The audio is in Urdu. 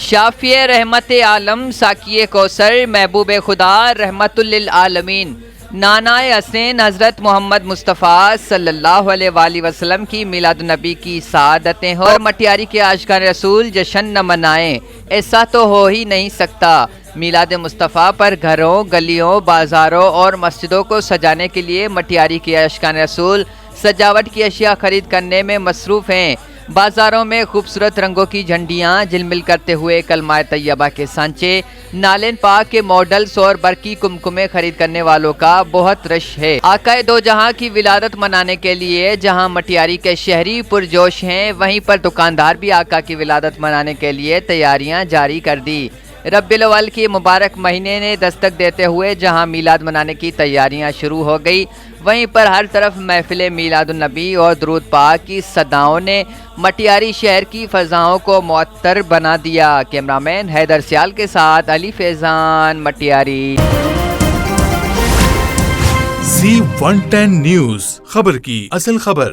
شافی رحمت عالم ساقی کوثر محبوب خدا رحمت للعالمین نانا حسین حضرت محمد مصطفیٰ صلی اللہ علیہ وآلہ وسلم کی میلاد النبی کی سعادتیں ہو اور مٹیاری کے عاشقان رسول جشن نہ منائیں، ایسا تو ہو ہی نہیں سکتا۔ میلاد مصطفیٰ پر گھروں، گلیوں، بازاروں اور مسجدوں کو سجانے کے لیے مٹیاری کے عاشقان رسول سجاوٹ کی اشیاء خرید کرنے میں مصروف ہیں۔ بازاروں میں خوبصورت رنگوں کی جھنڈیاں جلمل کرتے ہوئے کلمہ طیبہ کے سانچے، نالین پاک کے ماڈلز اور برقی کمکمے خرید کرنے والوں کا بہت رش ہے۔ آقا دو جہاں کی ولادت منانے کے لیے جہاں مٹیاری کے شہری پرجوش ہیں، وہیں پر دکاندار بھی آقا کی ولادت منانے کے لیے تیاریاں جاری کر دی۔ ربیع الاول کی مبارک مہینے نے دستک دیتے ہوئے جہاں میلاد منانے کی تیاریاں شروع ہو گئی، وہیں پر ہر طرف محفل میلاد النبی اور درود پاک کی صداؤں نے مٹیاری شہر کی فضاؤں کو معطر بنا دیا۔ کیمرامین حیدر سیال کے ساتھ علی فیضان، مٹیاری۔ Z110 نیوز، خبر کی اصل خبر۔